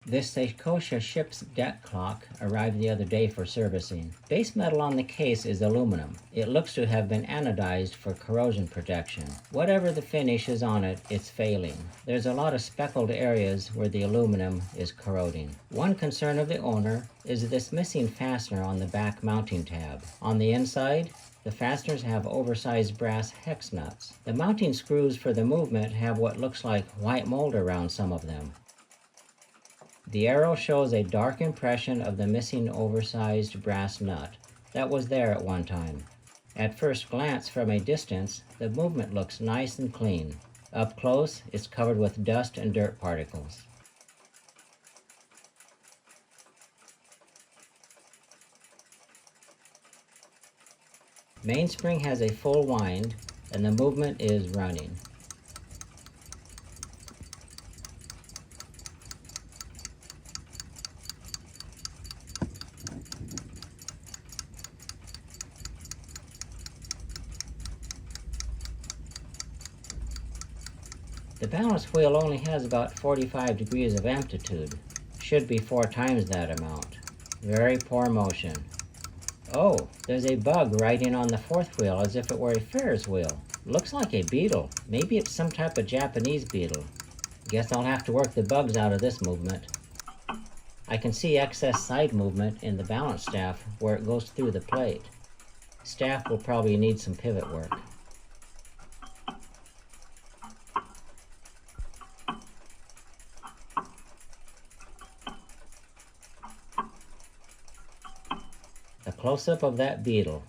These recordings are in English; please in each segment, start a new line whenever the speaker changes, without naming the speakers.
This Seikosha Ships deck clock arrived the other day for servicing. Base metal on the case is aluminum. It looks to have been anodized for corrosion protection. Whatever the finish is on it, it's failing. There's a lot of speckled areas where the aluminum is corroding. One concern of the owner is this missing fastener on the back mounting tab. On the inside, the fasteners have oversized brass hex nuts. The mounting screws for the movement have what looks like white mold around some of them. The arrow shows a dark impression of the missing oversized brass nut that was there at one time. At first glance from a distance, the movement looks nice and clean. Up close, it's covered with dust and dirt particles. Mainspring has a full wind and the movement is running. The balance wheel only has about 45 degrees of amplitude. Should be 4 times that amount. Very poor motion. Oh, there's a bug riding on the fourth wheel as if it were a Ferris wheel. Looks like a beetle. Maybe it's some type of Japanese beetle. Guess I'll have to work the bugs out of this movement. I can see excess side movement in the balance staff where it goes through the plate. Staff will probably need some pivot work. A close-up of that beetle.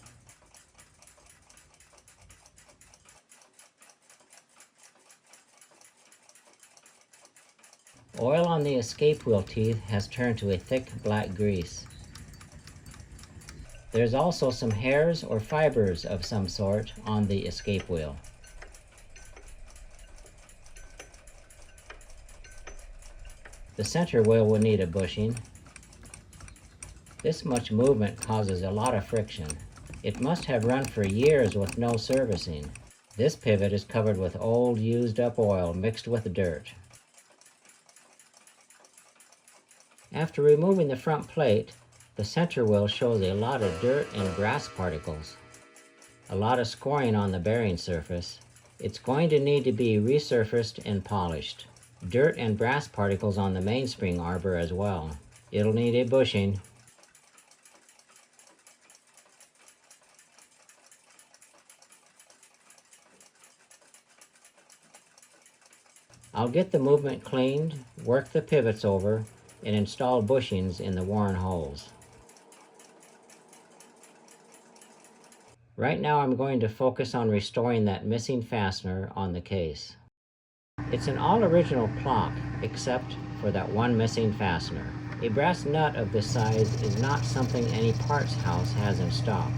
Oil on the escape wheel teeth has turned to a thick black grease. There's also some hairs or fibers of some sort on the escape wheel. The center wheel will need a bushing. This much movement causes a lot of friction. It must have run for years with no servicing. This pivot is covered with old used up oil mixed with dirt. After removing the front plate, the center wheel shows a lot of dirt and brass particles. A lot of scoring on the bearing surface. It's going to need to be resurfaced and polished. Dirt and brass particles on the mainspring arbor as well. It'll need a bushing. I'll get the movement cleaned, work the pivots over, and install bushings in the worn holes. Right now I'm going to focus on restoring that missing fastener on the case. It's an all-original clock, except for that one missing fastener. A brass nut of this size is not something any parts house has in stock.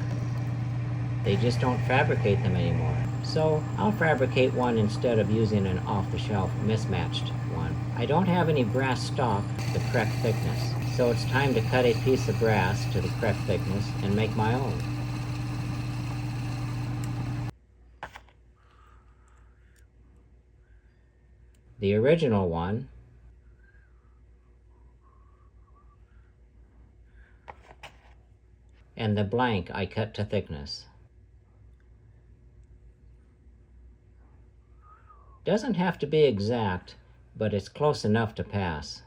They just don't fabricate them anymore. So I'll fabricate one instead of using an off-the-shelf mismatched one. I don't have any brass stock the correct thickness, so it's time to cut a piece of brass to the correct thickness and make my own. The original one and the blank I cut to thickness. Doesn't have to be exact, but it's close enough to pass.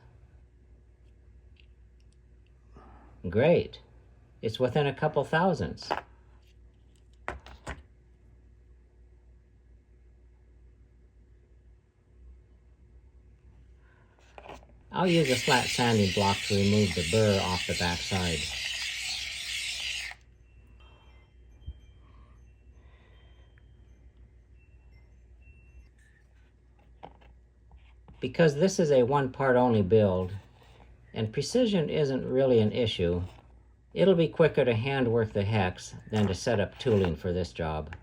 Great. It's within a couple thousandths. I'll use a flat sanding block to remove the burr off the back side. Because this is a one-part only build, and precision isn't really an issue, it'll be quicker to hand work the hex than to set up tooling for this job.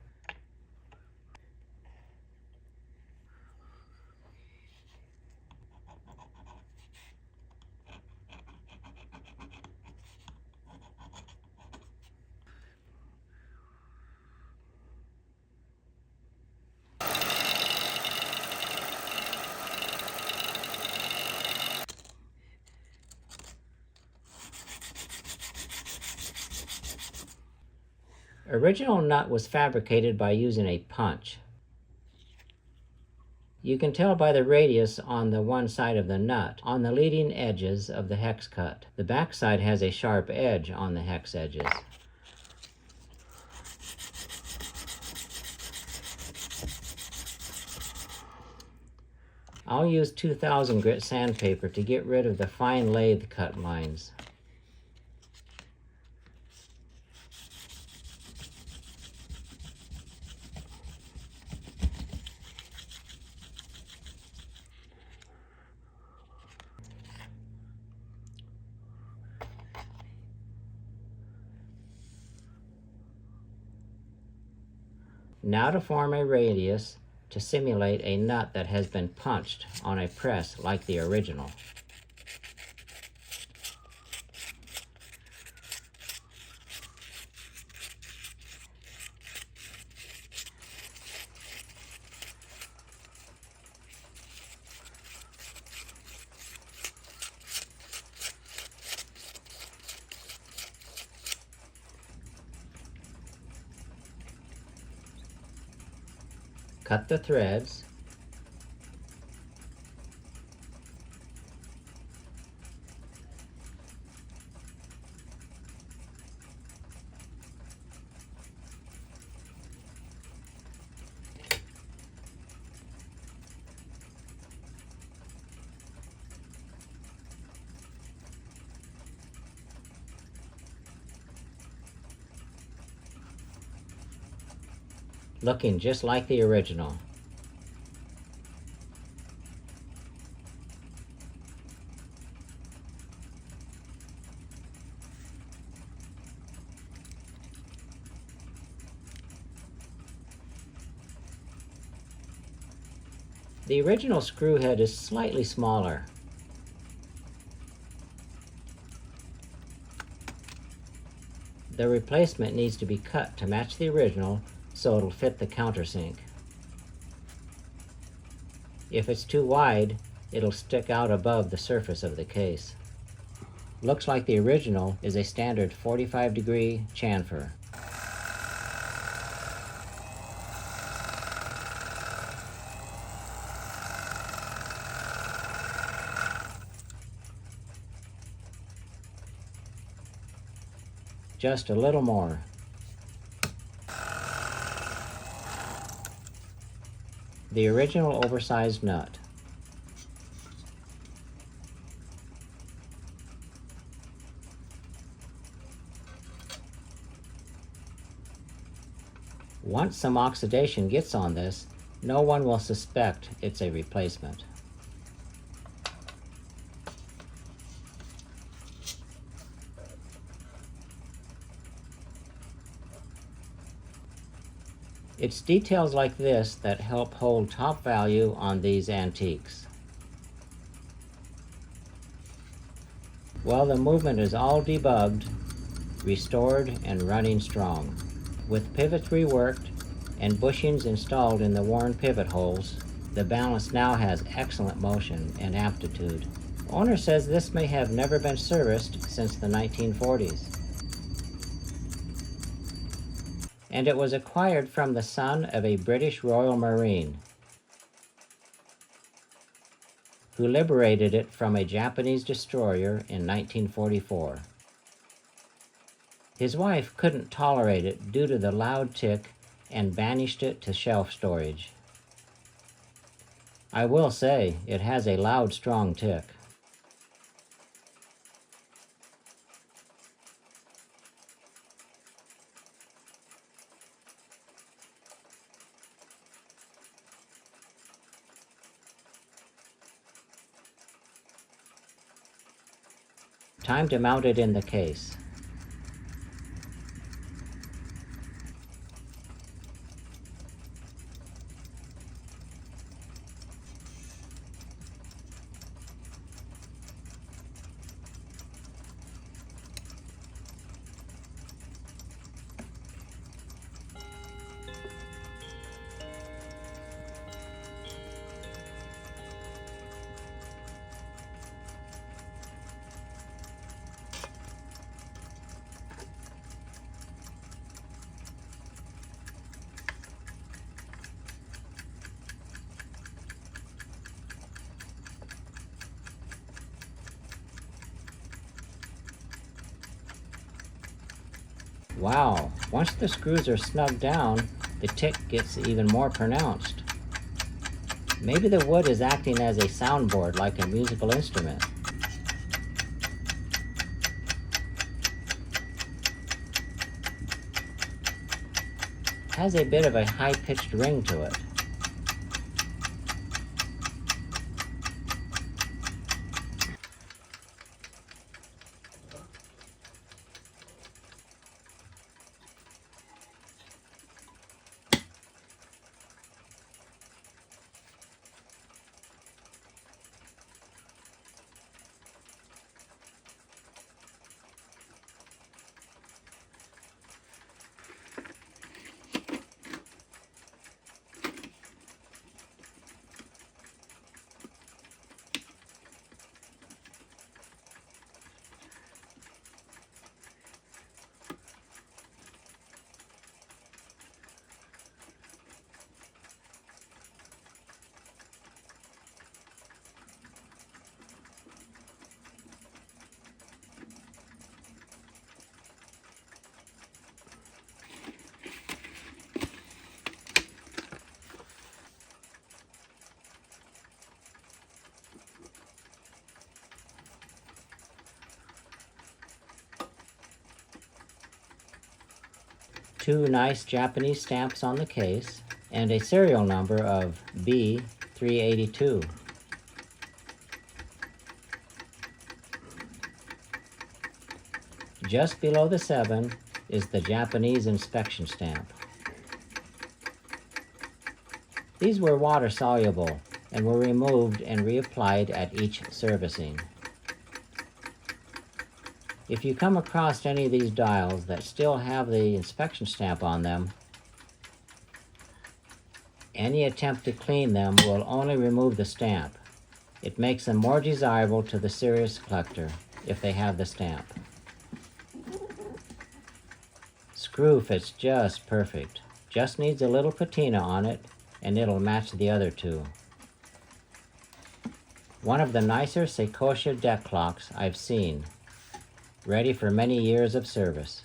Original nut was fabricated by using a punch. You can tell by the radius on the one side of the nut on the leading edges of the hex cut. The back side has a sharp edge on the hex edges. I'll use 2000 grit sandpaper to get rid of the fine lathe cut lines. Now to form a radius to simulate a nut that has been punched on a press like the original. Cut the threads. Looking just like the original. The original screw head is slightly smaller. The replacement needs to be cut to match the original so it'll fit the countersink. If it's too wide, it'll stick out above the surface of the case. Looks like the original is a standard 45-degree chamfer. Just a little more. The original oversized nut. Once some oxidation gets on this, no one will suspect it's a replacement. It's details like this that help hold top value on these antiques. Well, the movement is all debugged, restored, and running strong. With pivots reworked and bushings installed in the worn pivot holes, the balance now has excellent motion and aptitude. Owner says this may have never been serviced since the 1940s. And it was acquired from the son of a British Royal Marine who liberated it from a Japanese destroyer in 1944. His wife couldn't tolerate it due to the loud tick and banished it to shelf storage. I will say, it has a loud, strong tick. Time to mount it in the case. Wow, once the screws are snugged down, the tick gets even more pronounced. Maybe the wood is acting as a soundboard like a musical instrument. Has a bit of a high-pitched ring to it. Two nice Japanese stamps on the case, and a serial number of B382. Just below the 7 is the Japanese inspection stamp. These were water soluble and were removed and reapplied at each servicing. If you come across any of these dials that still have the inspection stamp on them, any attempt to clean them will only remove the stamp. It makes them more desirable to the serious collector if they have the stamp. Screw fits just perfect. Just needs a little patina on it and it'll match the other two. One of the nicer Seikosha deck clocks I've seen. Ready for many years of service.